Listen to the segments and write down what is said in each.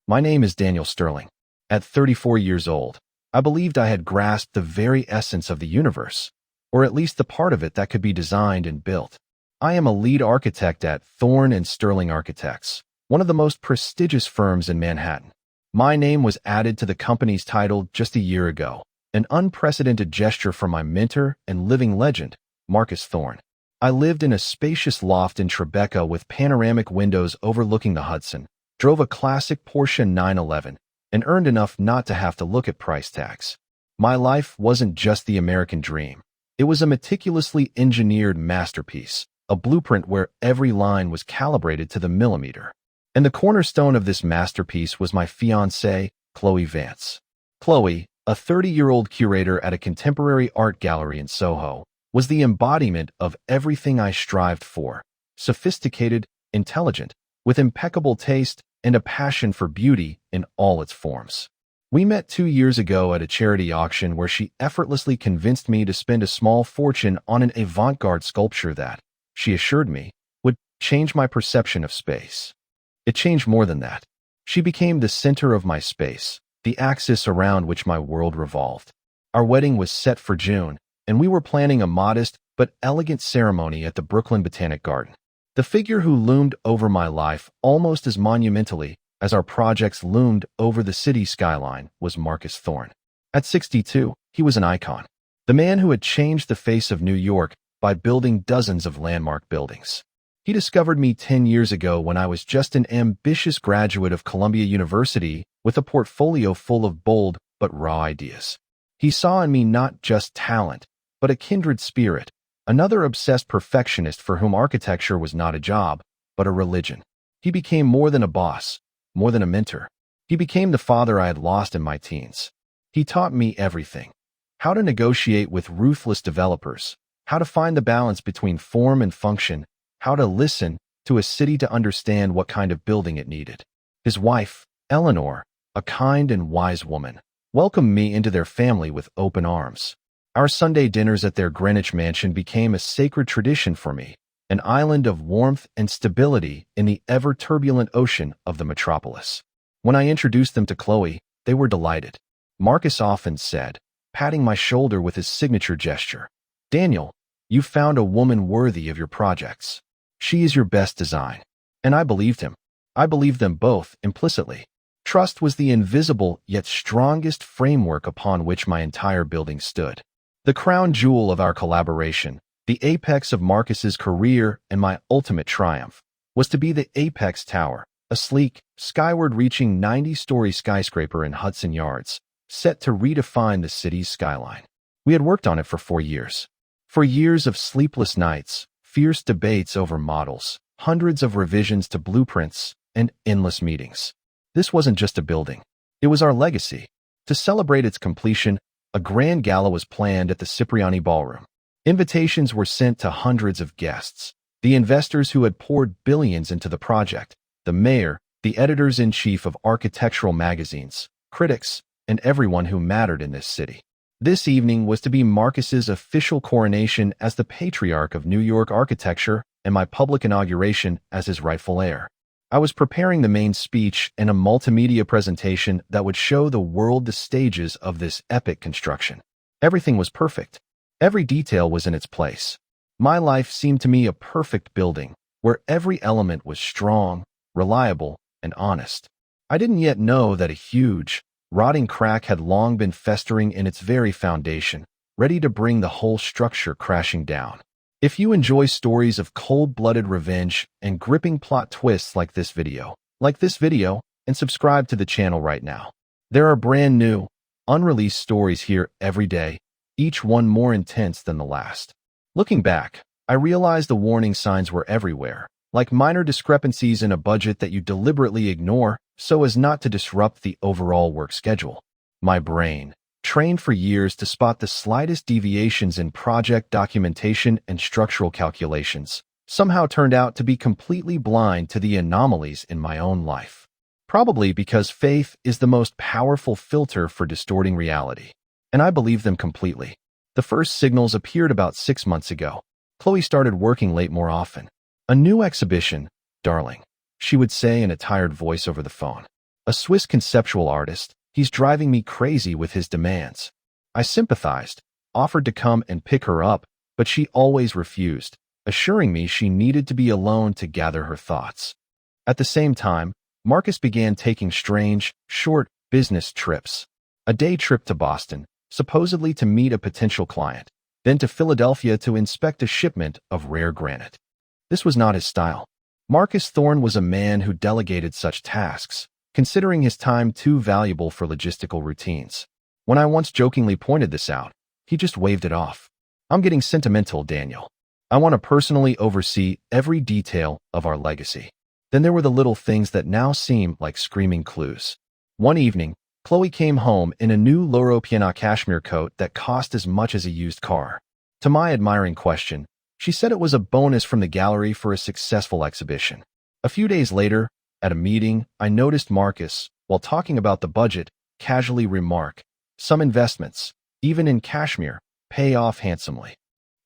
My name is Daniel Sterling. At 34 years old, I believed I had grasped the very essence of the universe, or at least the part of it that could be designed and built. I am a lead architect at Thorne and Sterling Architects, one of the most prestigious firms in Manhattan. My name was added to the company's title just a year ago, an unprecedented gesture from my mentor and living legend, Marcus Thorne. I lived in a spacious loft in Tribeca with panoramic windows overlooking the Hudson, drove a classic Porsche 911, and earned enough not to have to look at price tags. My life wasn't just the American dream. It was a meticulously engineered masterpiece, a blueprint where every line was calibrated to the millimeter. And the cornerstone of this masterpiece was my fiancée, Chloe Vance. Chloe, a 30-year-old curator at a contemporary art gallery in Soho, was the embodiment of everything I strived for: sophisticated, intelligent, with impeccable taste and a passion for beauty in all its forms. We met 2 years ago at a charity auction where she effortlessly convinced me to spend a small fortune on an avant-garde sculpture that, she assured me, would change my perception of space. It changed more than that. She became the center of my space, the axis around which my world revolved. Our wedding was set for June, and we were planning a modest but elegant ceremony at the Brooklyn Botanic Garden. The figure who loomed over my life almost as monumentally as our projects loomed over the city skyline was Marcus Thorne. At 62, he was an icon. The man who had changed the face of New York by building dozens of landmark buildings. He discovered me 10 years ago when I was just an ambitious graduate of Columbia University with a portfolio full of bold but raw ideas. He saw in me not just talent, but a kindred spirit, another obsessed perfectionist for whom architecture was not a job, but a religion. He became more than a boss, more than a mentor. He became the father I had lost in my teens. He taught me everything: how to negotiate with ruthless developers, how to find the balance between form and function, how to listen to a city to understand what kind of building it needed. His wife, Eleanor, a kind and wise woman, welcomed me into their family with open arms. Our Sunday dinners at their Greenwich mansion became a sacred tradition for me, an island of warmth and stability in the ever-turbulent ocean of the metropolis. When I introduced them to Chloe, they were delighted. Marcus often said, patting my shoulder with his signature gesture, "Daniel, you've found a woman worthy of your projects. She is your best design." And I believed him. I believed them both implicitly. Trust was the invisible yet strongest framework upon which my entire building stood. The crown jewel of our collaboration, the apex of Marcus's career and my ultimate triumph, was to be the Apex Tower, a sleek, skyward-reaching 90-story skyscraper in Hudson Yards, set to redefine the city's skyline. We had worked on it for 4 years. For years of sleepless nights, fierce debates over models, hundreds of revisions to blueprints, and endless meetings. This wasn't just a building. It was our legacy. To celebrate its completion, a grand gala was planned at the Cipriani Ballroom. Invitations were sent to hundreds of guests, the investors who had poured billions into the project, the mayor, the editors-in-chief of architectural magazines, critics, and everyone who mattered in this city. This evening was to be Marcus's official coronation as the patriarch of New York architecture and my public inauguration as his rightful heir. I was preparing the main speech and a multimedia presentation that would show the world the stages of this epic construction. Everything was perfect. Every detail was in its place. My life seemed to me a perfect building, where every element was strong, reliable, and honest. I didn't yet know that a huge, rotting crack had long been festering in its very foundation, ready to bring the whole structure crashing down. If you enjoy stories of cold-blooded revenge and gripping plot twists like this video, and subscribe to the channel right now. There are brand new, unreleased stories here every day, each one more intense than the last. Looking back, I realized the warning signs were everywhere, like minor discrepancies in a budget that you deliberately ignore so as not to disrupt the overall work schedule. My brain, trained for years to spot the slightest deviations in project documentation and structural calculations, somehow turned out to be completely blind to the anomalies in my own life. Probably because faith is the most powerful filter for distorting reality. And I believed them completely. The first signals appeared about 6 months ago. Chloe started working late more often. "A new exhibition, darling," she would say in a tired voice over the phone. A Swiss conceptual artist, he's driving me crazy with his demands. I sympathized, offered to come and pick her up, but she always refused, assuring me she needed to be alone to gather her thoughts. At the same time, Marcus began taking strange, short business trips. A day trip to Boston, supposedly to meet a potential client, then to Philadelphia to inspect a shipment of rare granite. This was not his style. Marcus Thorne was a man who delegated such tasks, considering his time too valuable for logistical routines. When I once jokingly pointed this out, he just waved it off. I'm getting sentimental, Daniel. I want to personally oversee every detail of our legacy. Then there were the little things that now seem like screaming clues. One evening, Chloe came home in a new Loro Piana cashmere coat that cost as much as a used car. To my admiring question, she said it was a bonus from the gallery for a successful exhibition. A few days later, at a meeting, I noticed Marcus, while talking about the budget, casually remark, "Some investments, even in cashmere, pay off handsomely."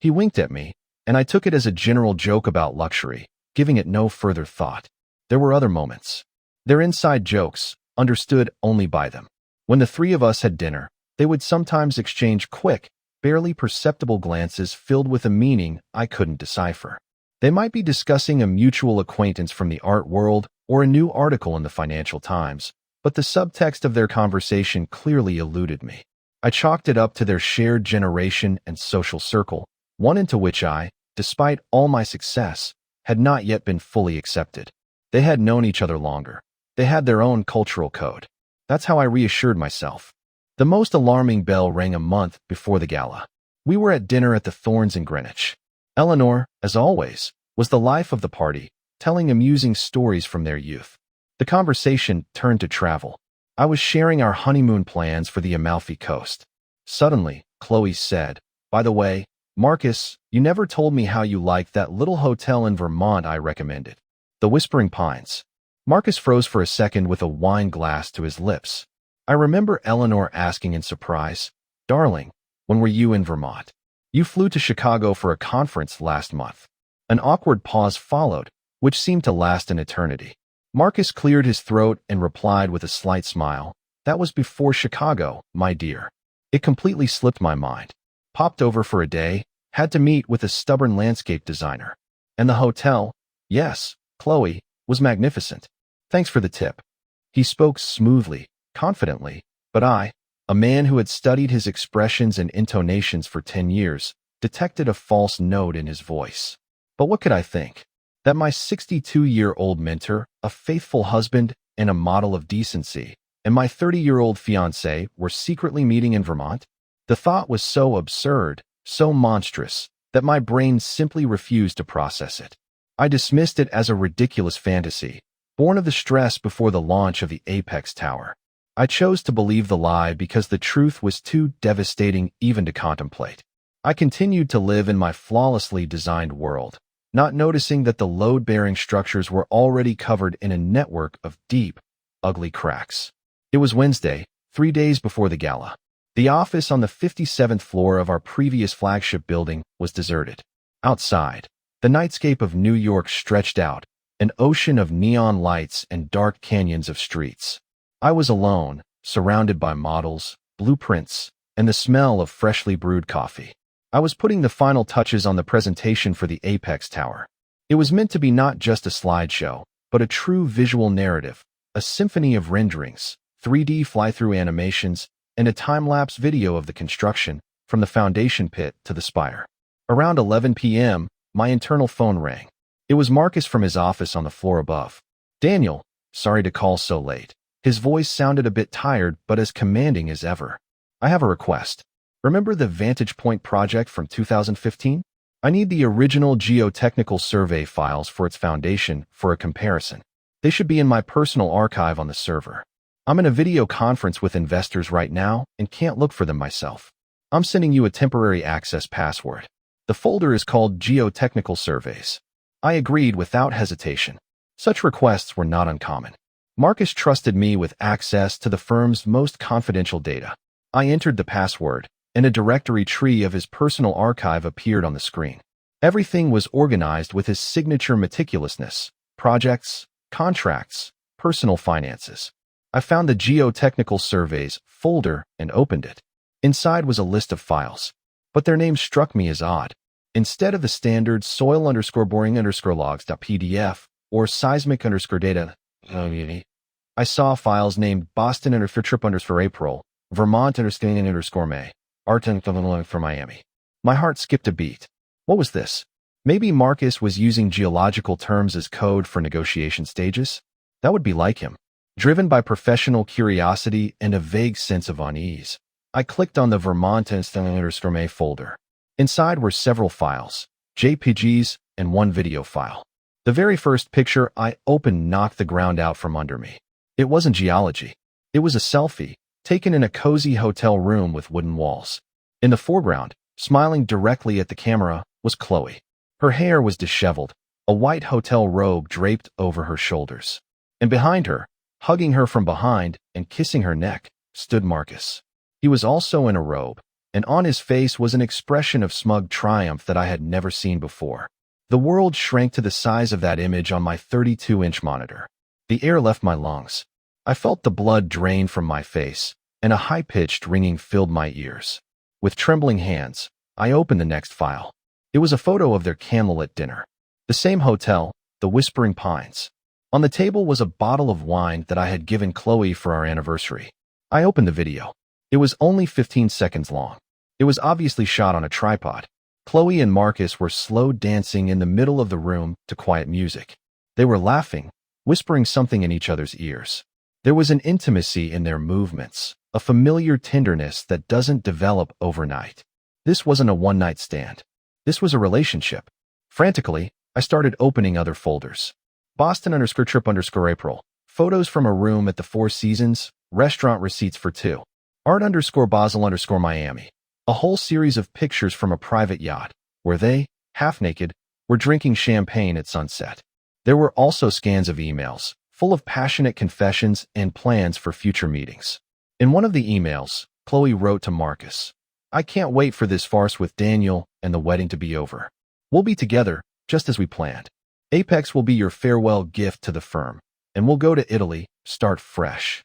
He winked at me, and I took it as a general joke about luxury, giving it no further thought. There were other moments. They're inside jokes, understood only by them. When the three of us had dinner, they would sometimes exchange quick, barely perceptible glances filled with a meaning I couldn't decipher. They might be discussing a mutual acquaintance from the art world or a new article in the Financial Times, but the subtext of their conversation clearly eluded me. I chalked it up to their shared generation and social circle, one into which I, despite all my success, had not yet been fully accepted. They had known each other longer. They had their own cultural code. That's how I reassured myself. The most alarming bell rang a month before the gala. We were at dinner at the Thorns in Greenwich. Eleanor, as always, was the life of the party, telling amusing stories from their youth. The conversation turned to travel. I was sharing our honeymoon plans for the Amalfi Coast. Suddenly, Chloe said, "By the way, Marcus, you never told me how you liked that little hotel in Vermont I recommended. The Whispering Pines." Marcus froze for a second with a wine glass to his lips. I remember Eleanor asking in surprise, "Darling, when were you in Vermont? You flew to Chicago for a conference last month." An awkward pause followed, which seemed to last an eternity. Marcus cleared his throat and replied with a slight smile, "That was before Chicago, my dear." It completely slipped my mind. Popped over for a day, had to meet with a stubborn landscape designer. And the hotel, yes, Chloe, was magnificent. Thanks for the tip. He spoke smoothly, confidently, but I, a man who had studied his expressions and intonations for 10 years, detected a false note in his voice. But what could I think? That my 62-year-old mentor, a faithful husband and a model of decency, and my 30-year-old fiancée were secretly meeting in Vermont? The thought was so absurd, so monstrous, that my brain simply refused to process it. I dismissed it as a ridiculous fantasy, born of the stress before the launch of the Apex Tower. I chose to believe the lie because the truth was too devastating even to contemplate. I continued to live in my flawlessly designed world, not noticing that the load-bearing structures were already covered in a network of deep, ugly cracks. It was Wednesday, 3 days before the gala. The office on the 57th floor of our previous flagship building was deserted. Outside, the nightscape of New York stretched out, an ocean of neon lights and dark canyons of streets. I was alone, surrounded by models, blueprints, and the smell of freshly brewed coffee. I was putting the final touches on the presentation for the Apex Tower. It was meant to be not just a slideshow, but a true visual narrative, a symphony of renderings, 3D fly-through animations, and a time-lapse video of the construction, from the foundation pit to the spire. Around 11 p.m., my internal phone rang. It was Marcus from his office on the floor above. "Daniel, sorry to call so late." His voice sounded a bit tired, but as commanding as ever. "I have a request. Remember the Vantage Point project from 2015? I need the original geotechnical survey files for its foundation for a comparison. They should be in my personal archive on the server. I'm in a video conference with investors right now and can't look for them myself. I'm sending you a temporary access password. The folder is called Geotechnical Surveys." I agreed without hesitation. Such requests were not uncommon. Marcus trusted me with access to the firm's most confidential data. I entered the password, and a directory tree of his personal archive appeared on the screen. Everything was organized with his signature meticulousness: projects, contracts, personal finances. I found the Geotechnical Surveys folder and opened it. Inside was a list of files, but their names struck me as odd. Instead of the standard soil_boring_logs.pdf or seismic_data, I saw files named Boston_trip_April, Vermont_May, Art for Miami. My heart skipped a beat. What was this? Maybe Marcus was using geological terms as code for negotiation stages? That would be like him. Driven by professional curiosity and a vague sense of unease, I clicked on the Vermont_May folder. Inside were several files, JPGs, and one video file. The very first picture I opened knocked the ground out from under me. It wasn't geology. It was a selfie, taken in a cozy hotel room with wooden walls. In the foreground, smiling directly at the camera, was Chloe. Her hair was disheveled, a white hotel robe draped over her shoulders. And behind her, hugging her from behind and kissing her neck, stood Marcus. He was also in a robe, and on his face was an expression of smug triumph that I had never seen before. The world shrank to the size of that image on my 32-inch monitor. The air left my lungs. I felt the blood drain from my face, and a high-pitched ringing filled my ears. With trembling hands, I opened the next file. It was a photo of their candlelit dinner. The same hotel, the Whispering Pines. On the table was a bottle of wine that I had given Chloe for our anniversary. I opened the video. It was only 15 seconds long. It was obviously shot on a tripod. Chloe and Marcus were slow dancing in the middle of the room to quiet music. They were laughing, whispering something in each other's ears. There was an intimacy in their movements, a familiar tenderness that doesn't develop overnight. This wasn't a one-night stand. This was a relationship. Frantically, I started opening other folders. Boston_trip_April, photos from a room at the Four Seasons, restaurant receipts for two. Art_Basel_Miami, a whole series of pictures from a private yacht, where they, half naked, were drinking champagne at sunset. There were also scans of emails, full of passionate confessions and plans for future meetings. In one of the emails, Chloe wrote to Marcus, "I can't wait for this farce with Daniel and the wedding to be over. We'll be together, just as we planned. Apex will be your farewell gift to the firm, and we'll go to Italy, start fresh."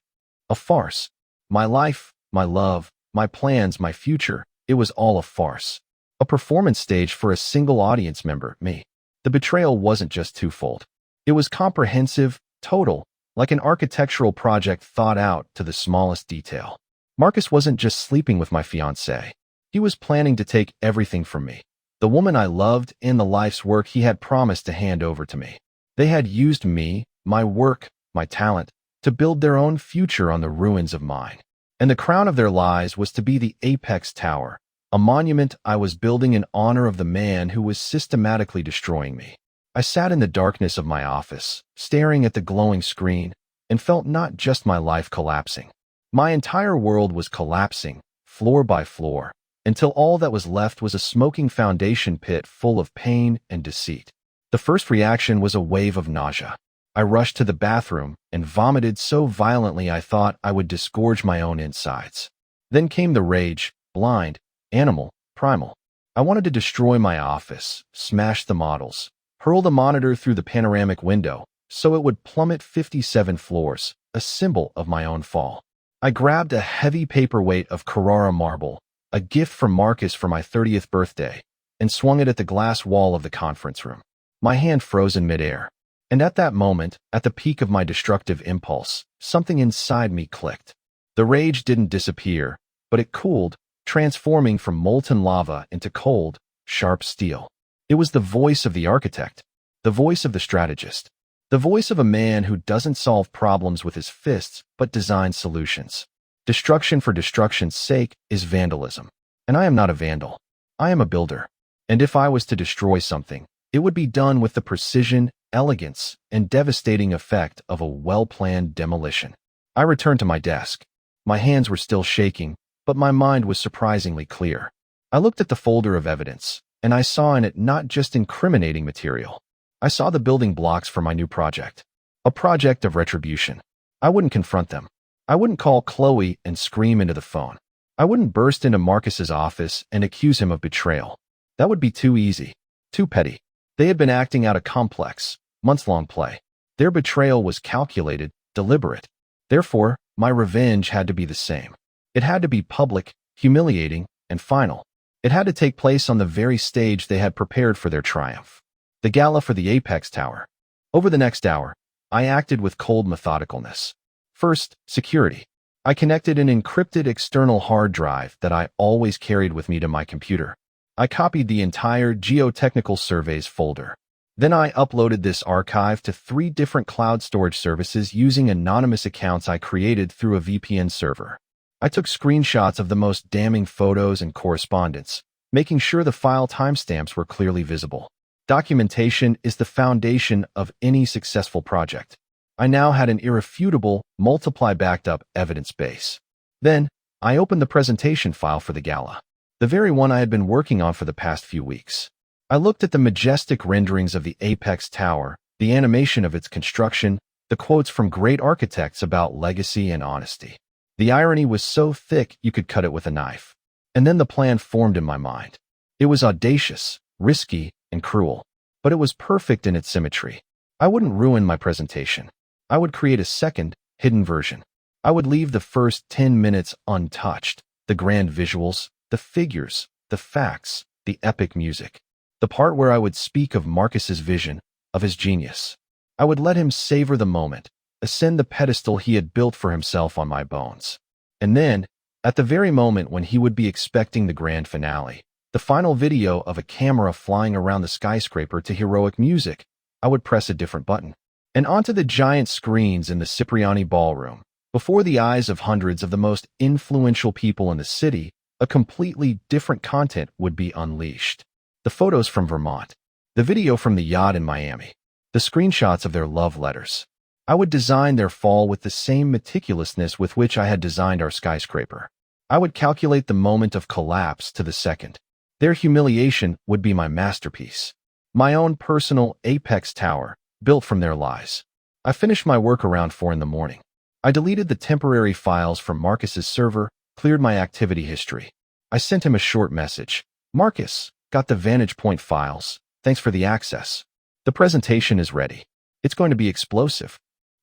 A farce. My life, my love, my plans, my future, it was all a farce. A performance stage for a single audience member, me. The betrayal wasn't just twofold. It was comprehensive, total, like an architectural project thought out to the smallest detail. Marcus wasn't just sleeping with my fiancée. He was planning to take everything from me. The woman I loved and the life's work he had promised to hand over to me. They had used me, my work, my talent, to build their own future on the ruins of mine. And the crown of their lies was to be the Apex Tower, a monument I was building in honor of the man who was systematically destroying me. I sat in the darkness of my office, staring at the glowing screen, and felt not just my life collapsing. My entire world was collapsing, floor by floor, until all that was left was a smoking foundation pit full of pain and deceit. The first reaction was a wave of nausea. I rushed to the bathroom and vomited so violently I thought I would disgorge my own insides. Then came the rage, blind, animal, primal. I wanted to destroy my office, smash the models, hurl the monitor through the panoramic window so it would plummet 57 floors, a symbol of my own fall. I grabbed a heavy paperweight of Carrara marble, a gift from Marcus for my 30th birthday, and swung it at the glass wall of the conference room. My hand froze in midair. And at that moment, at the peak of my destructive impulse, something inside me clicked. The rage didn't disappear, but it cooled, transforming from molten lava into cold, sharp steel. It was the voice of the architect, the voice of the strategist, the voice of a man who doesn't solve problems with his fists, but designs solutions. Destruction for destruction's sake is vandalism. And I am not a vandal. I am a builder. And if I was to destroy something, it would be done with the precision, elegance, and devastating effect of a well-planned demolition. I returned to my desk. My hands were still shaking, but my mind was surprisingly clear. I looked at the folder of evidence, and I saw in it not just incriminating material. I saw the building blocks for my new project. A project of retribution. I wouldn't confront them. I wouldn't call Chloe and scream into the phone. I wouldn't burst into Marcus's office and accuse him of betrayal. That would be too easy, too petty. They had been acting out a complex, months-long play. Their betrayal was calculated, deliberate. Therefore, my revenge had to be the same. It had to be public, humiliating, and final. It had to take place on the very stage they had prepared for their triumph. The gala for the Apex Tower. Over the next hour, I acted with cold methodicalness. First, security. I connected an encrypted external hard drive that I always carried with me to my computer. I copied the entire geotechnical surveys folder. Then I uploaded this archive to 3 different cloud storage services using anonymous accounts I created through a VPN server. I took screenshots of the most damning photos and correspondence, making sure the file timestamps were clearly visible. Documentation is the foundation of any successful project. I now had an irrefutable, multiply-backed-up evidence base. Then, I opened the presentation file for the gala, the very one I had been working on for the past few weeks. I looked at the majestic renderings of the Apex Tower, the animation of its construction, the quotes from great architects about legacy and honesty. The irony was so thick you could cut it with a knife. And then the plan formed in my mind. It was audacious, risky, and cruel, but it was perfect in its symmetry. I wouldn't ruin my presentation. I would create a second, hidden version. I would leave the first 10 minutes untouched, the grand visuals, the figures, the facts, the epic music. The part where I would speak of Marcus's vision, of his genius. I would let him savor the moment, ascend the pedestal he had built for himself on my bones. And then, at the very moment when he would be expecting the grand finale, the final video of a camera flying around the skyscraper to heroic music, I would press a different button. And onto the giant screens in the Cipriani Ballroom, before the eyes of hundreds of the most influential people in the city, a completely different content would be unleashed. The photos from Vermont, the video from the yacht in Miami, the screenshots of their love letters. I would design their fall with the same meticulousness with which I had designed our skyscraper. I would calculate the moment of collapse to the second. Their humiliation would be my masterpiece. My own personal Apex Tower, built from their lies. I finished my work around 4 in the morning. I deleted the temporary files from Marcus's server, cleared my activity history. I sent him a short message. Marcus, got the Vantage Point files. Thanks for the access. The presentation is ready. It's going to be explosive.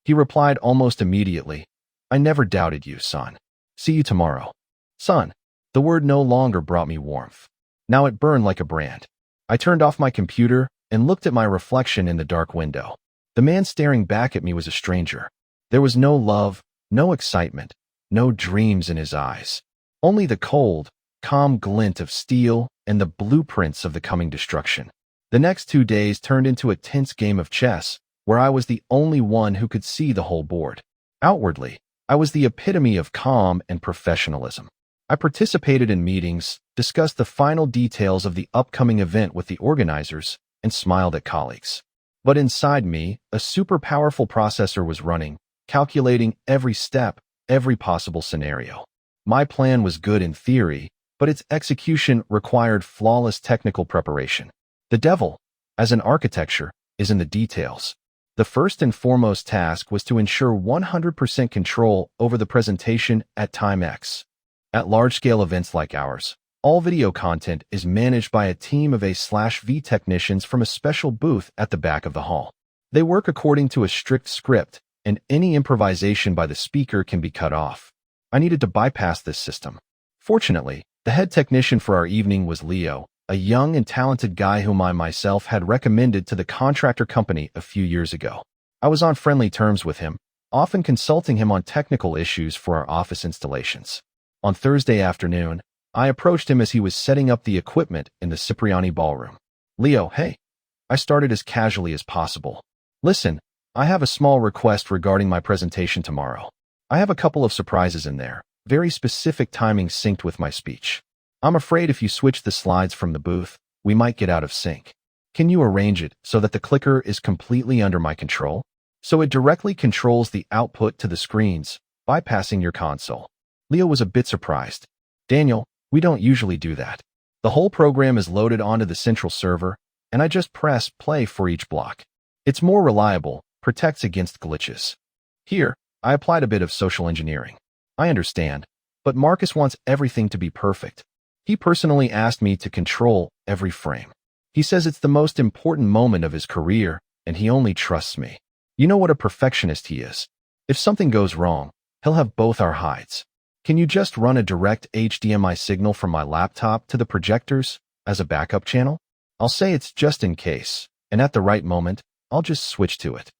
He replied almost immediately. I never doubted you, son. See you tomorrow. Son. The word no longer brought me warmth. Now it burned like a brand. I turned off my computer and looked at my reflection in the dark window. The man staring back at me was a stranger. There was no love, no excitement, no dreams in his eyes. Only the cold, calm glint of steel and the blueprints of the coming destruction. The next 2 days turned into a tense game of chess, where I was the only one who could see the whole board. Outwardly, I was the epitome of calm and professionalism. I participated in meetings, discussed the final details of the upcoming event with the organizers, and smiled at colleagues. But inside me, a super powerful processor was running, calculating every step, every possible scenario. My plan was good in theory, but its execution required flawless technical preparation. The devil, as an architecture, is in the details. The first and foremost task was to ensure 100% control over the presentation at time X. At large-scale events like ours, all video content is managed by a team of A/V technicians from a special booth at the back of the hall. They work according to a strict script, and any improvisation by the speaker can be cut off. I needed to bypass this system. Fortunately, the head technician for our evening was Leo, a young and talented guy whom I myself had recommended to the contractor company a few years ago. I was on friendly terms with him, often consulting him on technical issues for our office installations. On Thursday afternoon, I approached him as he was setting up the equipment in the Cipriani Ballroom. Leo, hey. I started as casually as possible. Listen, I have a small request regarding my presentation tomorrow. I have a couple of surprises in there, very specific timing synced with my speech. I'm afraid if you switch the slides from the booth, we might get out of sync. Can you arrange it so that the clicker is completely under my control? So it directly controls the output to the screens, bypassing your console. Leo was a bit surprised. Daniel, we don't usually do that. The whole program is loaded onto the central server, and I just press play for each block. It's more reliable, protects against glitches. Here, I applied a bit of social engineering. I understand, but Marcus wants everything to be perfect. He personally asked me to control every frame. He says it's the most important moment of his career, and he only trusts me. You know what a perfectionist he is. If something goes wrong, He'll have both our hides. Can you just run a direct HDMI signal from my laptop to the projectors as a backup channel? I'll say it's just in case, and at the right moment, I'll just switch to it.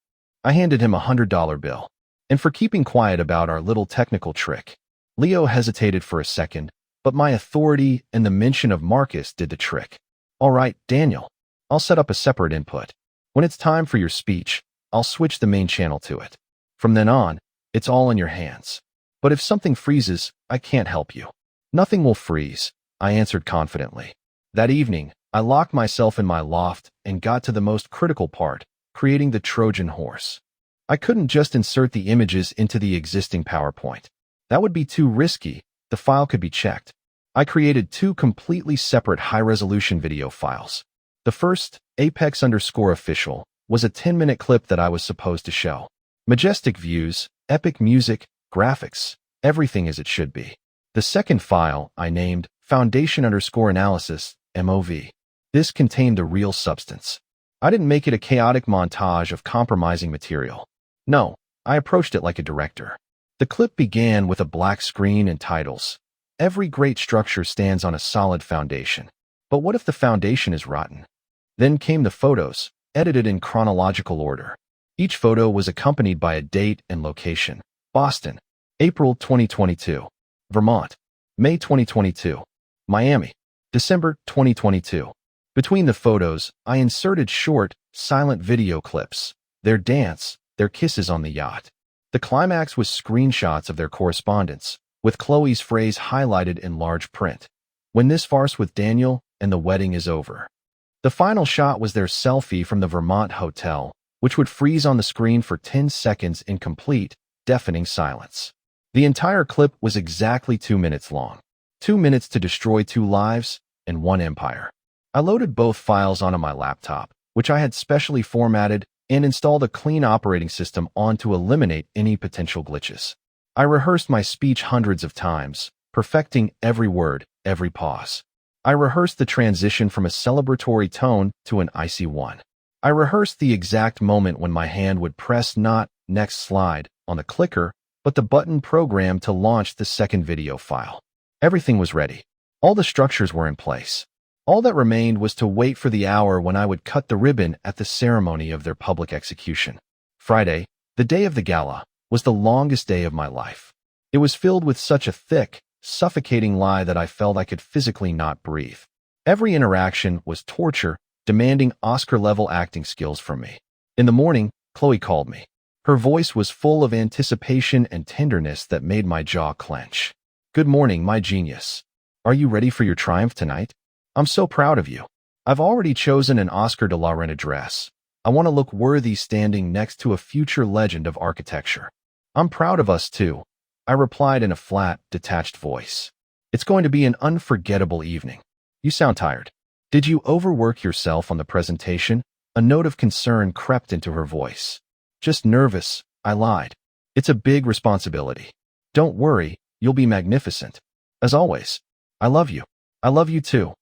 I handed him $100 bill. And for keeping quiet about our little technical trick, Leo hesitated for a second, but my authority and the mention of Marcus did the trick. All right, Daniel, I'll set up a separate input. When it's time for your speech, I'll switch the main channel to it. From then on, it's all in your hands. But if something freezes, I can't help you. Nothing will freeze, I answered confidently. That evening, I locked myself in my loft and got to the most critical part, creating the Trojan horse. I couldn't just insert the images into the existing PowerPoint. That would be too risky. The file could be checked. I created two completely separate high-resolution video files. The first, Apex_official, was a 10-minute clip that I was supposed to show. Majestic views, epic music, graphics, everything as it should be. The second file I named Foundation_analysis, MOV. This contained the real substance. I didn't make it a chaotic montage of compromising material. No, I approached it like a director. The clip began with a black screen and titles. Every great structure stands on a solid foundation. But what if the foundation is rotten? Then came the photos, edited in chronological order. Each photo was accompanied by a date and location. Boston, April 2022. Vermont, May 2022. Miami, December 2022. Between the photos, I inserted short, silent video clips. Their dance, their kisses on the yacht. The climax was screenshots of their correspondence, with Chloe's phrase highlighted in large print. When this farce with Daniel and the wedding is over. The final shot was their selfie from the Vermont hotel, which would freeze on the screen for 10 seconds in complete, deafening silence. The entire clip was exactly 2 minutes long. 2 minutes to destroy 2 lives and 1 empire. I loaded both files onto my laptop, which I had specially formatted, and installed a clean operating system on to eliminate any potential glitches. I rehearsed my speech hundreds of times, perfecting every word, every pause. I rehearsed the transition from a celebratory tone to an icy one. I rehearsed the exact moment when my hand would press not next slide on the clicker, but the button programmed to launch the second video file. Everything was ready. All the structures were in place. All that remained was to wait for the hour when I would cut the ribbon at the ceremony of their public execution. Friday, the day of the gala, was the longest day of my life. It was filled with such a thick, suffocating lie that I felt I could physically not breathe. Every interaction was torture, demanding Oscar-level acting skills from me. In the morning, Chloe called me. Her voice was full of anticipation and tenderness that made my jaw clench. Good morning, my genius. Are you ready for your triumph tonight? I'm so proud of you. I've already chosen an Oscar de la Renta dress. I want to look worthy standing next to a future legend of architecture. I'm proud of us too, I replied in a flat, detached voice. It's going to be an unforgettable evening. You sound tired. Did you overwork yourself on the presentation? A note of concern crept into her voice. Just nervous, I lied. It's a big responsibility. Don't worry, you'll be magnificent. As always. I love you. I love you too,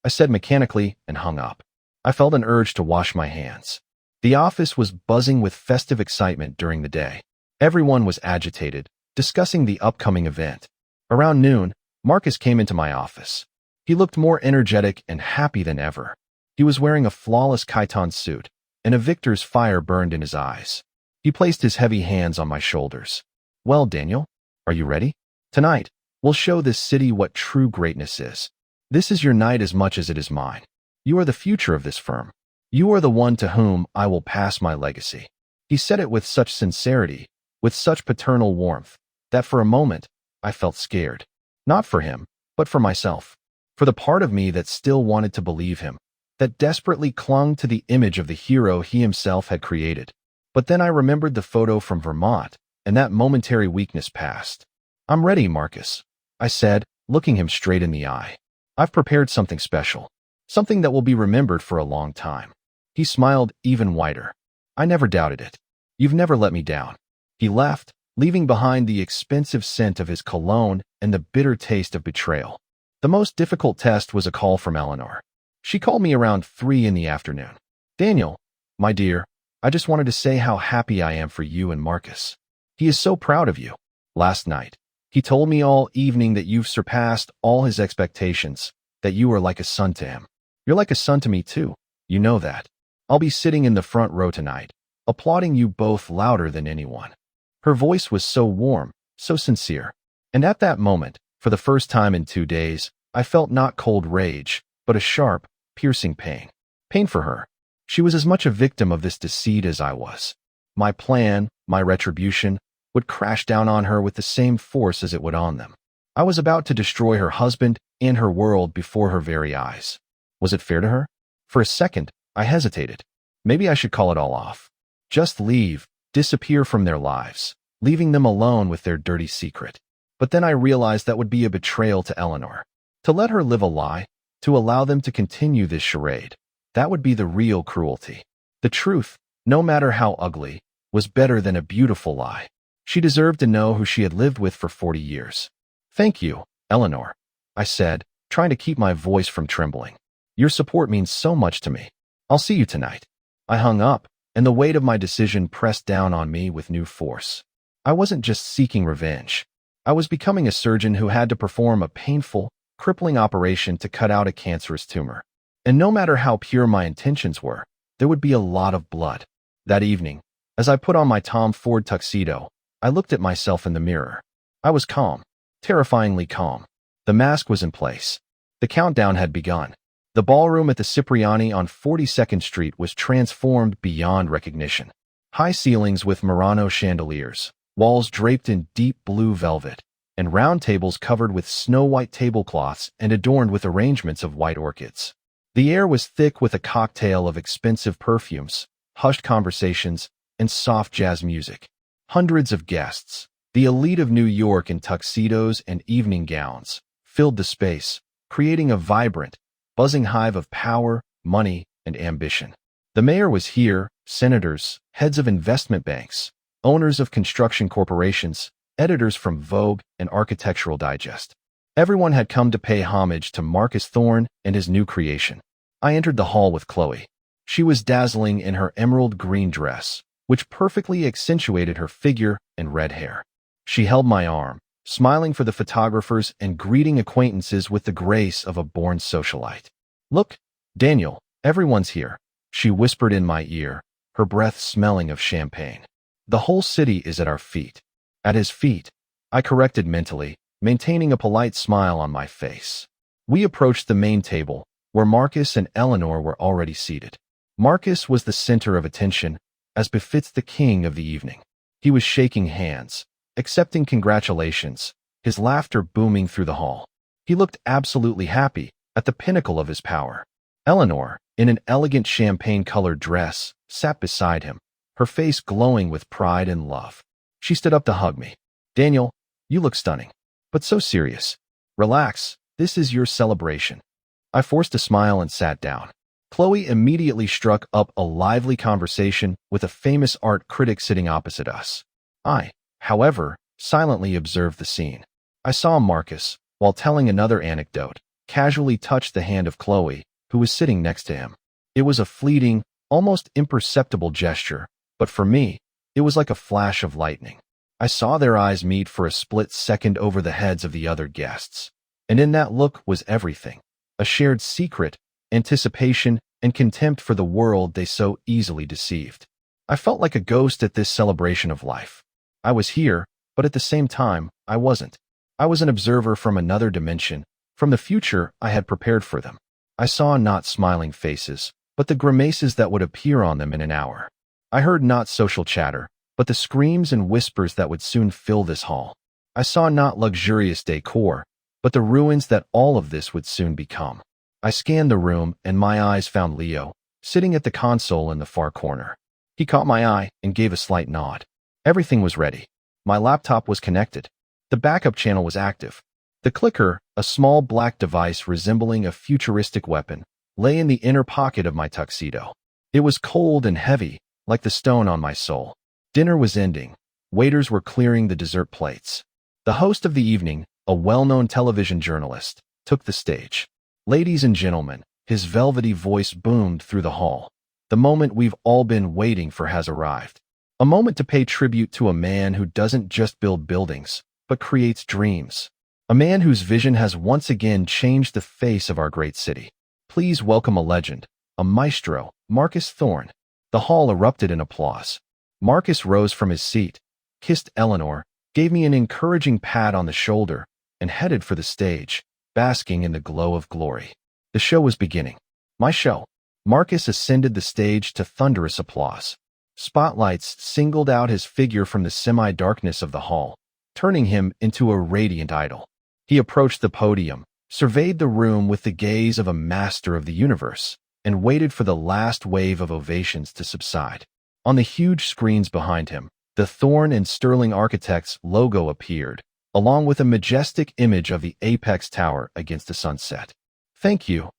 I said mechanically and hung up. I felt an urge to wash my hands. The office was buzzing with festive excitement during the day. Everyone was agitated, discussing the upcoming event. Around noon, Marcus came into my office. He looked more energetic and happy than ever. He was wearing a flawless chiton suit, and a victor's fire burned in his eyes. He placed his heavy hands on my shoulders. Well, Daniel, are you ready? Tonight, we'll show this city what true greatness is. This is your night as much as it is mine. You are the future of this firm. You are the one to whom I will pass my legacy. He said it with such sincerity, with such paternal warmth, that for a moment, I felt scared. Not for him, but for myself. For the part of me that still wanted to believe him, that desperately clung to the image of the hero he himself had created. But then I remembered the photo from Vermont, and that momentary weakness passed. I'm ready, Marcus, I said, looking him straight in the eye. I've prepared something special, something that will be remembered for a long time. He smiled even wider. I never doubted it. You've never let me down. He left, leaving behind the expensive scent of his cologne and the bitter taste of betrayal. The most difficult test was a call from Eleanor. She called me around 3 in the afternoon. Daniel, my dear, I just wanted to say how happy I am for you and Marcus. He is so proud of you. Last night, he told me all evening that you've surpassed all his expectations, that you are like a son to him. You're like a son to me too. You know that. I'll be sitting in the front row tonight, applauding you both louder than anyone." Her voice was so warm, so sincere. And at that moment, for the first time in 2 days, I felt not cold rage, but a sharp, piercing pain. Pain for her. She was as much a victim of this deceit as I was. My plan, my retribution, would crash down on her with the same force as it would on them. I was about to destroy her husband and her world before her very eyes. Was it fair to her? For a second, I hesitated. Maybe I should call it all off. Just leave, disappear from their lives, leaving them alone with their dirty secret. But then I realized that would be a betrayal to Eleanor. To let her live a lie, to allow them to continue this charade, that would be the real cruelty. The truth, no matter how ugly, was better than a beautiful lie. She deserved to know who she had lived with for 40 years. "Thank you, Eleanor," I said, trying to keep my voice from trembling. "Your support means so much to me. I'll see you tonight." I hung up, and the weight of my decision pressed down on me with new force. I wasn't just seeking revenge. I was becoming a surgeon who had to perform a painful, crippling operation to cut out a cancerous tumor. And no matter how pure my intentions were, there would be a lot of blood. That evening, as I put on my Tom Ford tuxedo, I looked at myself in the mirror. I was calm, terrifyingly calm. The mask was in place. The countdown had begun. The ballroom at the Cipriani on 42nd Street was transformed beyond recognition. High ceilings with Murano chandeliers, walls draped in deep blue velvet, and round tables covered with snow-white tablecloths and adorned with arrangements of white orchids. The air was thick with a cocktail of expensive perfumes, hushed conversations, and soft jazz music. Hundreds of guests, the elite of New York in tuxedos and evening gowns, filled the space, creating a vibrant, buzzing hive of power, money, and ambition. The mayor was here, senators, heads of investment banks, owners of construction corporations, editors from Vogue and Architectural Digest. Everyone had come to pay homage to Marcus Thorne and his new creation. I entered the hall with Chloe. She was dazzling in her emerald green dress, which perfectly accentuated her figure and red hair. She held my arm, smiling for the photographers and greeting acquaintances with the grace of a born socialite. "Look, Daniel, everyone's here," she whispered in my ear, her breath smelling of champagne. "The whole city is at our feet." At his feet, I corrected mentally, maintaining a polite smile on my face. We approached the main table, where Marcus and Eleanor were already seated. Marcus was the center of attention, as befits the king of the evening. He was shaking hands, accepting congratulations, his laughter booming through the hall. He looked absolutely happy, at the pinnacle of his power. Eleanor, in an elegant champagne-colored dress, sat beside him, her face glowing with pride and love. She stood up to hug me. "Daniel, you look stunning, but so serious. Relax, this is your celebration." I forced a smile and sat down. Chloe immediately struck up a lively conversation with a famous art critic sitting opposite us. I, however, silently observed the scene. I saw Marcus, while telling another anecdote, casually touch the hand of Chloe, who was sitting next to him. It was a fleeting, almost imperceptible gesture, but for me, it was like a flash of lightning. I saw their eyes meet for a split second over the heads of the other guests, and in that look was everything: a shared secret, anticipation, and contempt for the world they so easily deceived. I felt like a ghost at this celebration of life. I was here, but at the same time, I wasn't. I was an observer from another dimension, from the future I had prepared for them. I saw not smiling faces, but the grimaces that would appear on them in an hour. I heard not social chatter, but the screams and whispers that would soon fill this hall. I saw not luxurious decor, but the ruins that all of this would soon become. I scanned the room, and my eyes found Leo, sitting at the console in the far corner. He caught my eye and gave a slight nod. Everything was ready. My laptop was connected. The backup channel was active. The clicker, a small black device resembling a futuristic weapon, lay in the inner pocket of my tuxedo. It was cold and heavy, like the stone on my soul. Dinner was ending. Waiters were clearing the dessert plates. The host of the evening, a well-known television journalist, took the stage. "Ladies and gentlemen," his velvety voice boomed through the hall. "The moment we've all been waiting for has arrived. A moment to pay tribute to a man who doesn't just build buildings, but creates dreams. A man whose vision has once again changed the face of our great city. Please welcome a legend, a maestro, Marcus Thorne. The hall erupted in applause. Marcus rose from his seat, kissed Eleanor, gave me an encouraging pat on the shoulder, and headed for the stage, basking in the glow of glory. The show was beginning. My show. Marcus ascended the stage to thunderous applause. Spotlights singled out his figure from the semi-darkness of the hall, turning him into a radiant idol. He approached the podium, surveyed the room with the gaze of a master of the universe, and waited for the last wave of ovations to subside. On the huge screens behind him, the Thorne and Sterling Architects logo appeared, along with a majestic image of the apex tower against the sunset. Thank you,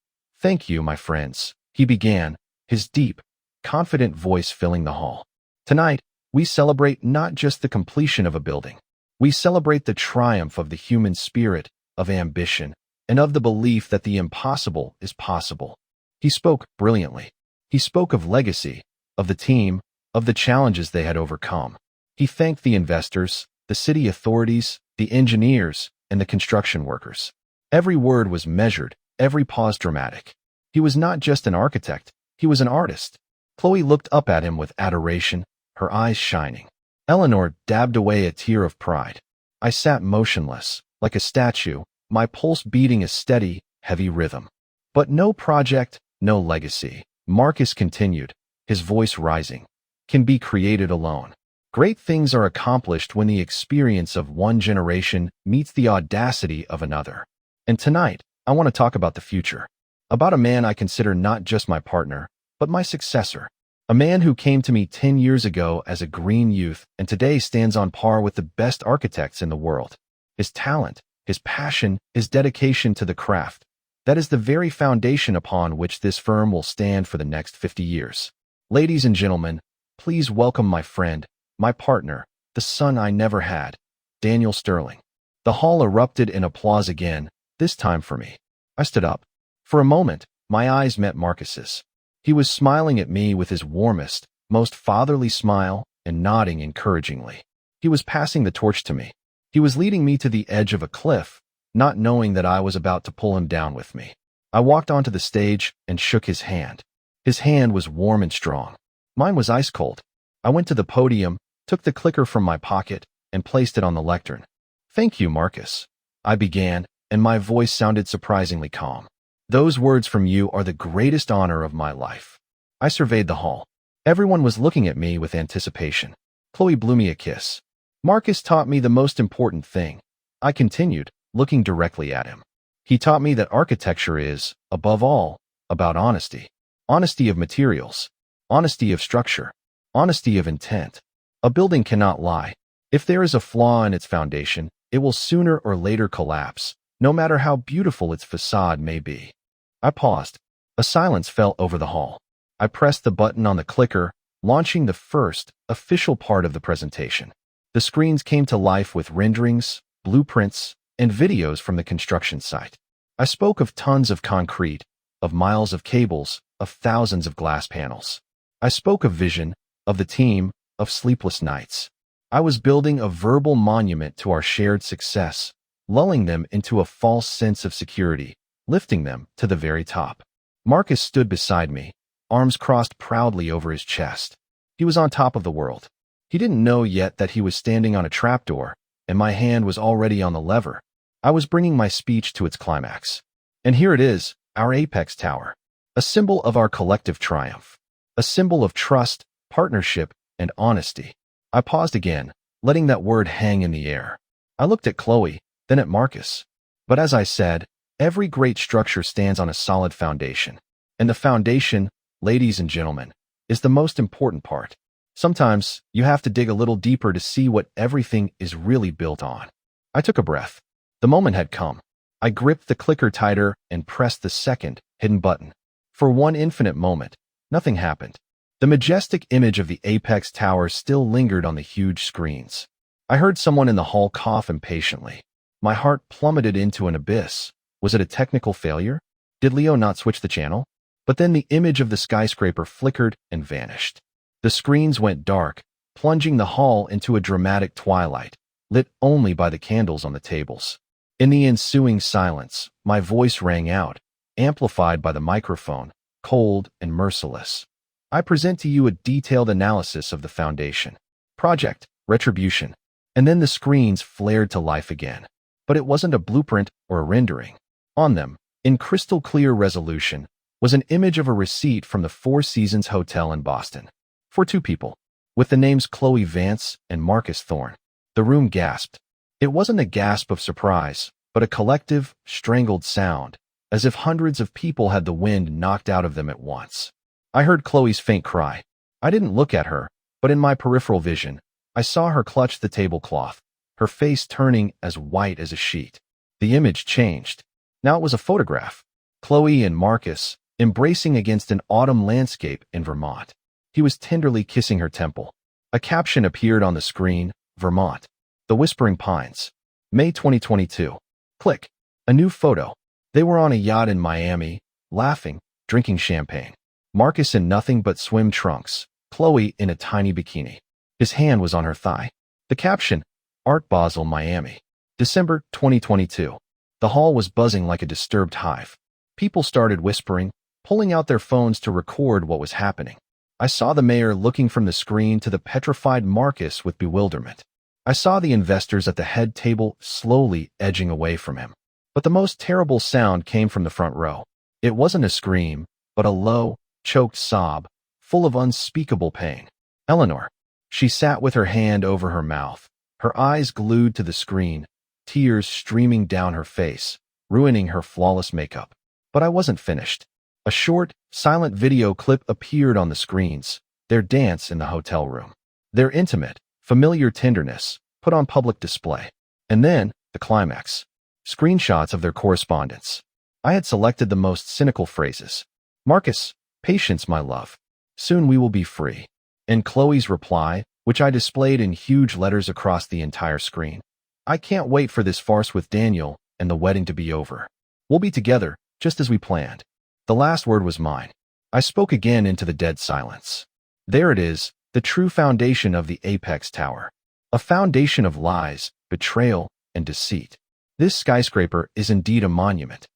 my friends, he began, his deep, confident voice filling the hall. Tonight, we celebrate not just the completion of a building. We celebrate the triumph of the human spirit, of ambition, and of the belief that the impossible is possible. He spoke brilliantly. He spoke of legacy, of the team, of the challenges they had overcome. He thanked the investors, the city authorities, the engineers, and the construction workers. Every word was measured, every pause dramatic. He was not just an architect, he was an artist. Chloe looked up at him with adoration, her eyes shining. Eleanor dabbed away a tear of pride. I sat motionless, like a statue, my pulse beating a steady, heavy rhythm. But no project, no legacy, Marcus continued, his voice rising, can be created alone. Great things are accomplished when the experience of one generation meets the audacity of another. And tonight, I want to talk about the future. About a man I consider not just my partner, but my successor. A man who came to me 10 years ago as a green youth and today stands on par with the best architects in the world. His talent, his passion, his dedication to the craft. That is the very foundation upon which this firm will stand for the next 50 years. Ladies and gentlemen, please welcome my friend, my partner, the son I never had, Daniel Sterling. The hall erupted in applause again, this time for me. I stood up. For a moment, my eyes met Marcus's. He was smiling at me with his warmest, most fatherly smile and nodding encouragingly. He was passing the torch to me. He was leading me to the edge of a cliff, not knowing that I was about to pull him down with me. I walked onto the stage and shook his hand. His hand was warm and strong. Mine was ice cold. I went to the podium, took the clicker from my pocket, and placed it on the lectern. Thank you, Marcus. I began, and my voice sounded surprisingly calm. Those words from you are the greatest honor of my life. I surveyed the hall. Everyone was looking at me with anticipation. Chloe blew me a kiss. Marcus taught me the most important thing. I continued, looking directly at him. He taught me that architecture is, above all, about honesty. Honesty of materials. Honesty of structure. Honesty of intent. A building cannot lie. If there is a flaw in its foundation, it will sooner or later collapse, no matter how beautiful its facade may be. I paused. A silence fell over the hall. I pressed the button on the clicker, launching the first, official part of the presentation. The screens came to life with renderings, blueprints, and videos from the construction site. I spoke of tons of concrete, of miles of cables, of thousands of glass panels. I spoke of vision, of the team, of sleepless nights. I was building a verbal monument to our shared success, lulling them into a false sense of security, lifting them to the very top. Marcus stood beside me, arms crossed proudly over his chest. He was on top of the world. He didn't know yet that he was standing on a trapdoor, and my hand was already on the lever. I was bringing my speech to its climax. And here it is, our apex tower. A symbol of our collective triumph. A symbol of trust, partnership, and honesty. I paused again, letting that word hang in the air. I looked at Chloe, then at Marcus. But as I said, every great structure stands on a solid foundation. And the foundation, ladies and gentlemen, is the most important part. Sometimes, you have to dig a little deeper to see what everything is really built on. I took a breath. The moment had come. I gripped the clicker tighter and pressed the second, hidden button. For one infinite moment, nothing happened. The majestic image of the apex tower still lingered on the huge screens. I heard someone in the hall cough impatiently. My heart plummeted into an abyss. Was it a technical failure? Did Leo not switch the channel? But then the image of the skyscraper flickered and vanished. The screens went dark, plunging the hall into a dramatic twilight, lit only by the candles on the tables. In the ensuing silence, my voice rang out, amplified by the microphone, cold and merciless. I present to you a detailed analysis of the foundation, project, retribution, and then the screens flared to life again. But it wasn't a blueprint or a rendering. On them, in crystal clear resolution, was an image of a receipt from the Four Seasons Hotel in Boston. For two people, with the names Chloe Vance and Marcus Thorne. The room gasped. It wasn't a gasp of surprise, but a collective, strangled sound, as if hundreds of people had the wind knocked out of them at once. I heard Chloe's faint cry. I didn't look at her, but in my peripheral vision, I saw her clutch the tablecloth, her face turning as white as a sheet. The image changed. Now it was a photograph. Chloe and Marcus, embracing against an autumn landscape in Vermont. He was tenderly kissing her temple. A caption appeared on the screen, Vermont. The Whispering Pines. May 2022. Click. A new photo. They were on a yacht in Miami, laughing, drinking champagne. Marcus in nothing but swim trunks, Chloe in a tiny bikini. His hand was on her thigh. The caption, Art Basel, Miami. December 2022. The hall was buzzing like a disturbed hive. People started whispering, pulling out their phones to record what was happening. I saw the mayor looking from the screen to the petrified Marcus with bewilderment. I saw the investors at the head table slowly edging away from him. But the most terrible sound came from the front row. It wasn't a scream, but a low, choked sob, full of unspeakable pain. Eleanor. She sat with her hand over her mouth, her eyes glued to the screen, tears streaming down her face, ruining her flawless makeup. But I wasn't finished. A short, silent video clip appeared on the screens, their dance in the hotel room. Their intimate, familiar tenderness, put on public display. And then, the climax. Screenshots of their correspondence. I had selected the most cynical phrases. Marcus, patience, my love. Soon we will be free. And Chloe's reply, which I displayed in huge letters across the entire screen. I can't wait for this farce with Daniel and the wedding to be over. We'll be together, just as we planned. The last word was mine. I spoke again into the dead silence. There it is, the true foundation of the Apex Tower. A foundation of lies, betrayal, and deceit. This skyscraper is indeed a monument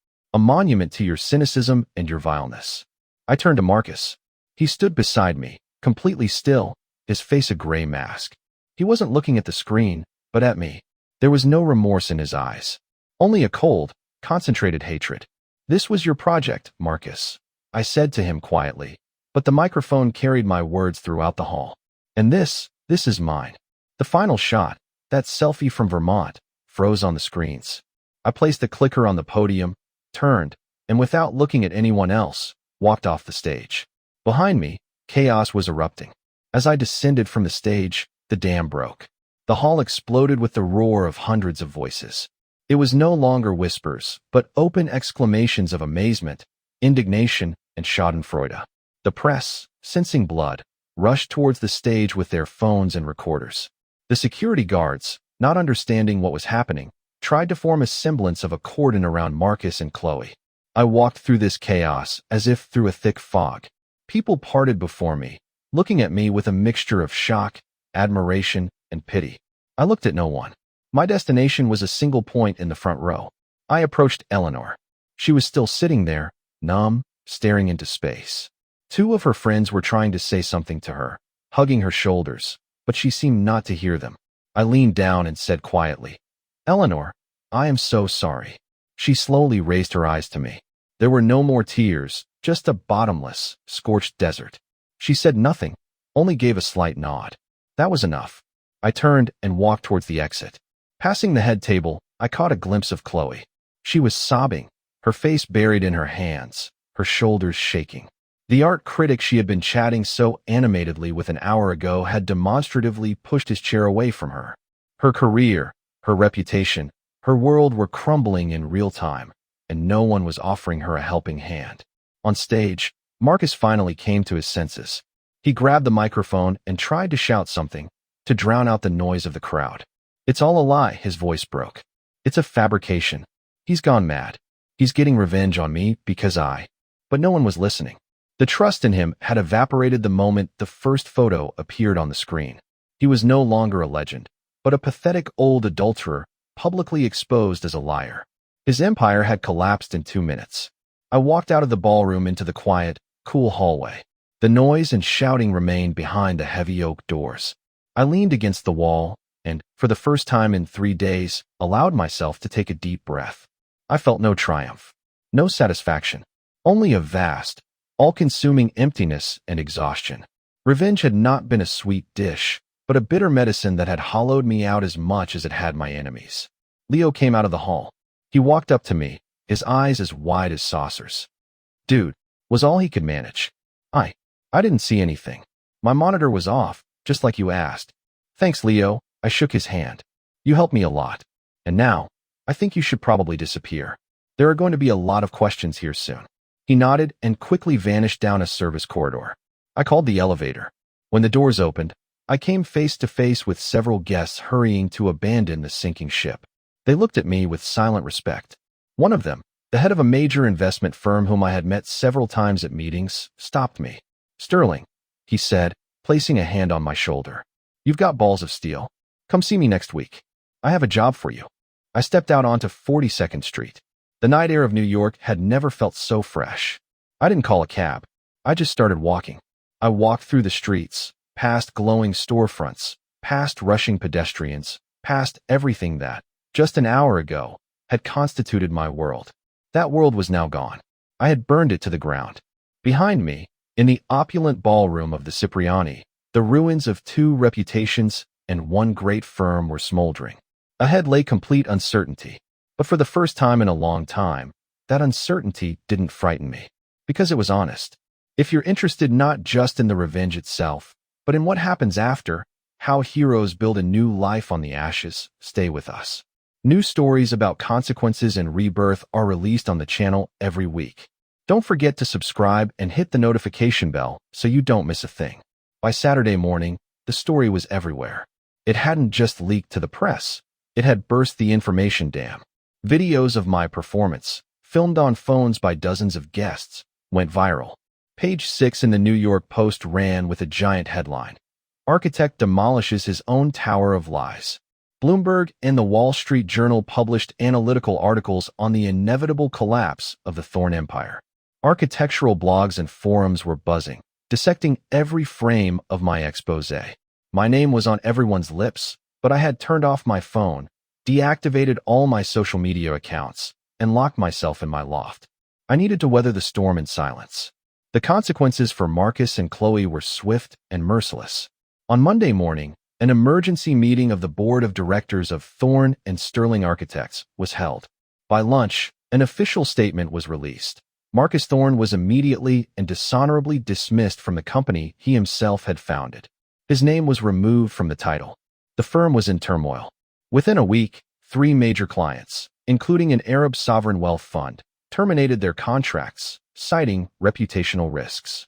to your cynicism and your vileness. I turned to Marcus. He stood beside me, completely still, his face a gray mask. He wasn't looking at the screen, but at me. There was no remorse in his eyes. Only a cold, concentrated hatred. This was your project, Marcus, I said to him quietly, but the microphone carried my words throughout the hall. And this is mine. The final shot, that selfie from Vermont, froze on the screens. I placed the clicker on the podium, turned, and without looking at anyone else, walked off the stage. Behind me, chaos was erupting. As I descended from the stage, the dam broke. The hall exploded with the roar of hundreds of voices. It was no longer whispers, but open exclamations of amazement, indignation, and schadenfreude. The press, sensing blood, rushed towards the stage with their phones and recorders. The security guards, not understanding what was happening, tried to form a semblance of a cordon around Marcus and Chloe. I walked through this chaos as if through a thick fog. People parted before me, looking at me with a mixture of shock, admiration, and pity. I looked at no one. My destination was a single point in the front row. I approached Eleanor. She was still sitting there, numb, staring into space. Two of her friends were trying to say something to her, hugging her shoulders, but she seemed not to hear them. I leaned down and said quietly, Eleanor, I am so sorry. She slowly raised her eyes to me. There were no more tears, just a bottomless, scorched desert. She said nothing, only gave a slight nod. That was enough. I turned and walked towards the exit. Passing the head table, I caught a glimpse of Chloe. She was sobbing, her face buried in her hands, her shoulders shaking. The art critic she had been chatting so animatedly with an hour ago had demonstratively pushed his chair away from her. Her career, her reputation, her world were crumbling in real time, and no one was offering her a helping hand. On stage, Marcus finally came to his senses. He grabbed the microphone and tried to shout something, to drown out the noise of the crowd. It's all a lie, his voice broke. It's a fabrication. He's gone mad. He's getting revenge on me because But no one was listening. The trust in him had evaporated the moment the first photo appeared on the screen. He was no longer a legend, but a pathetic old adulterer, publicly exposed as a liar. His empire had collapsed in 2 minutes. I walked out of the ballroom into the quiet, cool hallway. The noise and shouting remained behind the heavy oak doors. I leaned against the wall and, for the first time in 3 days, allowed myself to take a deep breath. I felt no triumph, no satisfaction, only a vast, all-consuming emptiness and exhaustion. Revenge had not been a sweet dish, but a bitter medicine that had hollowed me out as much as it had my enemies. Leo came out of the hall. He walked up to me, his eyes as wide as saucers. "Dude," was all he could manage. I didn't see anything. My monitor was off, just like you asked. "Thanks, Leo." I shook his hand. "You helped me a lot. And now, I think you should probably disappear. There are going to be a lot of questions here soon." He nodded and quickly vanished down a service corridor. I called the elevator. When the doors opened, I came face to face with several guests hurrying to abandon the sinking ship. They looked at me with silent respect. One of them, the head of a major investment firm whom I had met several times at meetings, stopped me. "Sterling," he said, placing a hand on my shoulder. "You've got balls of steel. Come see me next week. I have a job for you." I stepped out onto 42nd Street. The night air of New York had never felt so fresh. I didn't call a cab. I just started walking. I walked through the streets, past glowing storefronts, past rushing pedestrians, past everything that, just an hour ago, had constituted my world. That world was now gone. I had burned it to the ground. Behind me, in the opulent ballroom of the Cipriani, the ruins of 2 reputations and 1 great firm were smoldering. Ahead lay complete uncertainty, but for the first time in a long time, that uncertainty didn't frighten me, because it was honest. If you're interested not just in the revenge itself, but in what happens after, how heroes build a new life on the ashes, stay with us. New stories about consequences and rebirth are released on the channel every week. Don't forget to subscribe and hit the notification bell so you don't miss a thing. By Saturday morning, the story was everywhere. It hadn't just leaked to the press. It had burst the information dam. Videos of my performance, filmed on phones by dozens of guests, went viral. Page 6 in the New York Post ran with a giant headline: "Architect demolishes his own tower of lies." Bloomberg and the Wall Street Journal published analytical articles on the inevitable collapse of the Thorne Empire. Architectural blogs and forums were buzzing, dissecting every frame of my exposé. My name was on everyone's lips, but I had turned off my phone, deactivated all my social media accounts, and locked myself in my loft. I needed to weather the storm in silence. The consequences for Marcus and Chloe were swift and merciless. On Monday morning, an emergency meeting of the board of directors of Thorne and Sterling Architects was held. By lunch, an official statement was released. Marcus Thorne was immediately and dishonorably dismissed from the company he himself had founded. His name was removed from the title. The firm was in turmoil. Within a week, 3 major clients, including an Arab sovereign wealth fund, terminated their contracts, citing reputational risks.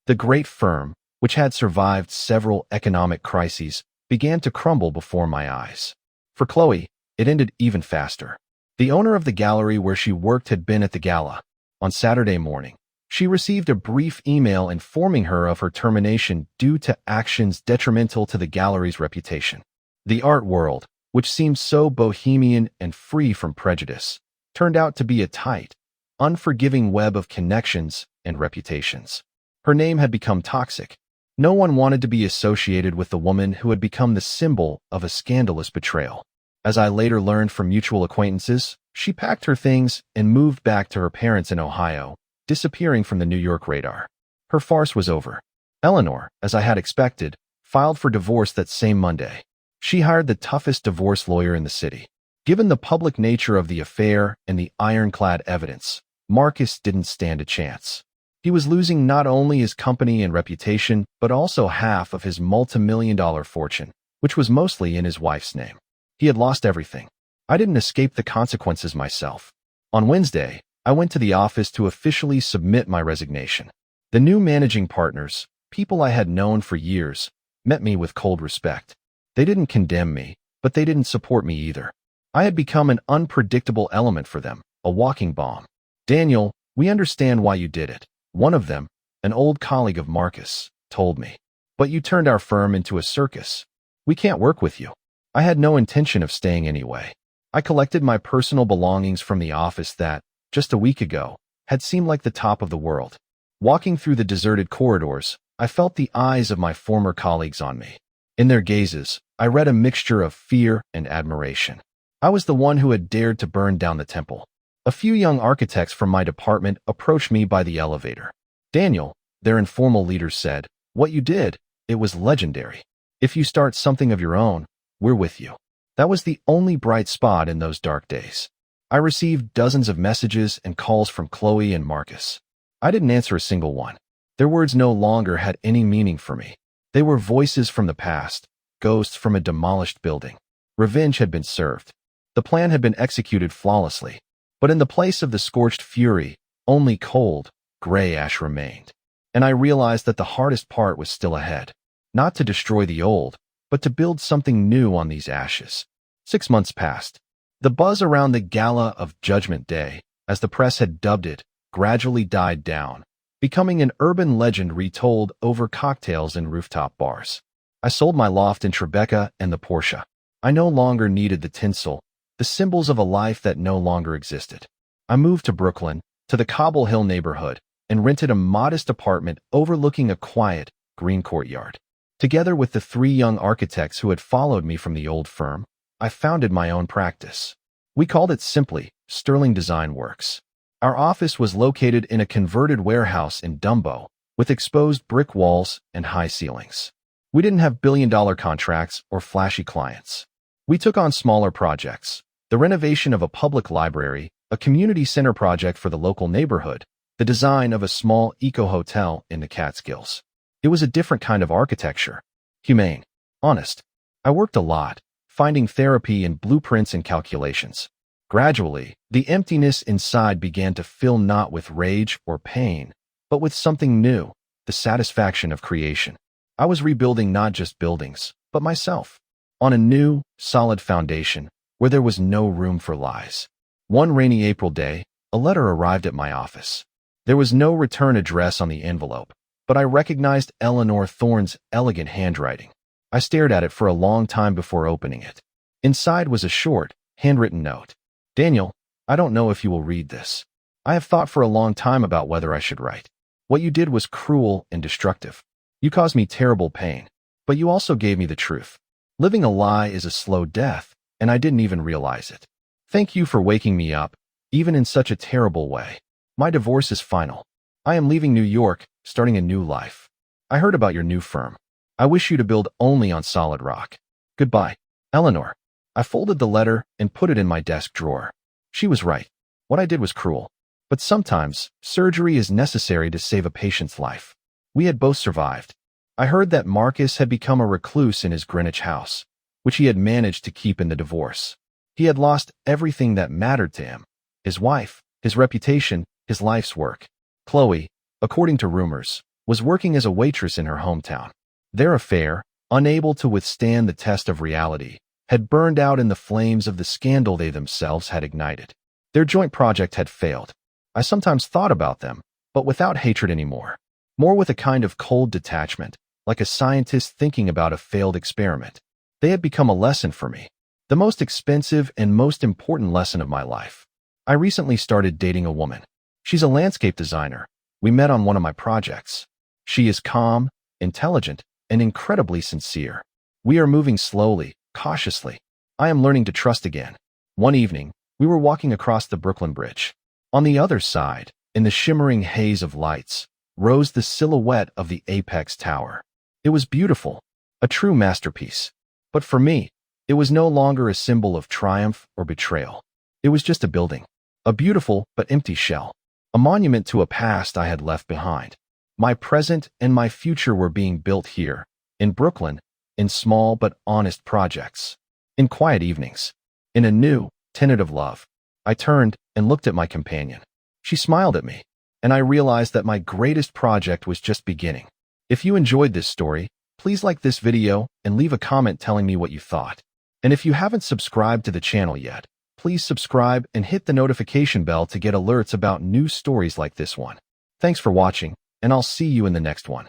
The great firm, which had survived several economic crises, began to crumble before my eyes. For Chloe, it ended even faster. The owner of the gallery where she worked had been at the gala. On Saturday morning, she received a brief email informing her of her termination due to actions detrimental to the gallery's reputation. The art world, which seemed so bohemian and free from prejudice, turned out to be a tight, unforgiving web of connections and reputations. Her name had become toxic. No one wanted to be associated with the woman who had become the symbol of a scandalous betrayal. As I later learned from mutual acquaintances, she packed her things and moved back to her parents in Ohio, disappearing from the New York radar. Her farce was over. Eleanor, as I had expected, filed for divorce that same Monday. She hired the toughest divorce lawyer in the city. Given the public nature of the affair and the ironclad evidence, Marcus didn't stand a chance. He was losing not only his company and reputation, but also half of his multimillion-dollar fortune, which was mostly in his wife's name. He had lost everything. I didn't escape the consequences myself. On Wednesday, I went to the office to officially submit my resignation. The new managing partners, people I had known for years, met me with cold respect. They didn't condemn me, but they didn't support me either. I had become an unpredictable element for them, a walking bomb. "Daniel, we understand why you did it," one of them, an old colleague of Marcus, told me. "But you turned our firm into a circus. We can't work with you." I had no intention of staying anyway. I collected my personal belongings from the office that, just a week ago, had seemed like the top of the world. Walking through the deserted corridors, I felt the eyes of my former colleagues on me. In their gazes, I read a mixture of fear and admiration. I was the one who had dared to burn down the temple. A few young architects from my department approached me by the elevator. "Daniel," their informal leaders said, "what you did, it was legendary. If you start something of your own, we're with you." That was the only bright spot in those dark days. I received dozens of messages and calls from Chloe and Marcus. I didn't answer a single one. Their words no longer had any meaning for me. They were voices from the past, ghosts from a demolished building. Revenge had been served. The plan had been executed flawlessly. But in the place of the scorched fury, only cold, gray ash remained. And I realized that the hardest part was still ahead. Not to destroy the old, but to build something new on these ashes. 6 months passed. The buzz around the Gala of Judgment Day, as the press had dubbed it, gradually died down, becoming an urban legend retold over cocktails and rooftop bars. I sold my loft in Tribeca and the Porsche. I no longer needed the tinsel, the symbols of a life that no longer existed. I moved to Brooklyn, to the Cobble Hill neighborhood, and rented a modest apartment overlooking a quiet, green courtyard. Together with the 3 young architects who had followed me from the old firm, I founded my own practice. We called it simply Sterling Design Works. Our office was located in a converted warehouse in Dumbo, with exposed brick walls and high ceilings. We didn't have billion-dollar contracts or flashy clients. We took on smaller projects, the renovation of a public library, a community center project for the local neighborhood, the design of a small eco-hotel in the Catskills. It was a different kind of architecture. Humane. Honest. I worked a lot, finding therapy in blueprints and calculations. Gradually, the emptiness inside began to fill not with rage or pain, but with something new, the satisfaction of creation. I was rebuilding not just buildings, but myself, on a new, solid foundation where there was no room for lies. One rainy April day, a letter arrived at my office. There was no return address on the envelope, but I recognized Eleanor Thorne's elegant handwriting. I stared at it for a long time before opening it. Inside was a short, handwritten note. "Daniel, I don't know if you will read this. I have thought for a long time about whether I should write. What you did was cruel and destructive. You caused me terrible pain, but you also gave me the truth. Living a lie is a slow death, and I didn't even realize it. Thank you for waking me up, even in such a terrible way. My divorce is final. I am leaving New York, starting a new life. I heard about your new firm. I wish you to build only on solid rock. Goodbye, Eleanor." I folded the letter and put it in my desk drawer. She was right. What I did was cruel. But sometimes, surgery is necessary to save a patient's life. We had both survived. I heard that Marcus had become a recluse in his Greenwich house, which he had managed to keep in the divorce. He had lost everything that mattered to him: his wife, his reputation, his life's work. Chloe, according to rumors, was working as a waitress in her hometown. Their affair, unable to withstand the test of reality, had burned out in the flames of the scandal they themselves had ignited. Their joint project had failed. I sometimes thought about them, but without hatred anymore. More with a kind of cold detachment, like a scientist thinking about a failed experiment. They had become a lesson for me, the most expensive and most important lesson of my life. I recently started dating a woman. She's a landscape designer. We met on one of my projects. She is calm, intelligent, and incredibly sincere. We are moving slowly, cautiously. I am learning to trust again. One evening, we were walking across the Brooklyn Bridge. On the other side, in the shimmering haze of lights, rose the silhouette of the Apex Tower. It was beautiful, a true masterpiece. But for me, it was no longer a symbol of triumph or betrayal. It was just a building, a beautiful but empty shell, a monument to a past I had left behind. My present and my future were being built here, in Brooklyn, in small but honest projects, in quiet evenings, in a new, tentative love. I turned and looked at my companion. She smiled at me, and I realized that my greatest project was just beginning. If you enjoyed this story, please like this video and leave a comment telling me what you thought. And if you haven't subscribed to the channel yet, please subscribe and hit the notification bell to get alerts about new stories like this one. Thanks for watching, and I'll see you in the next one.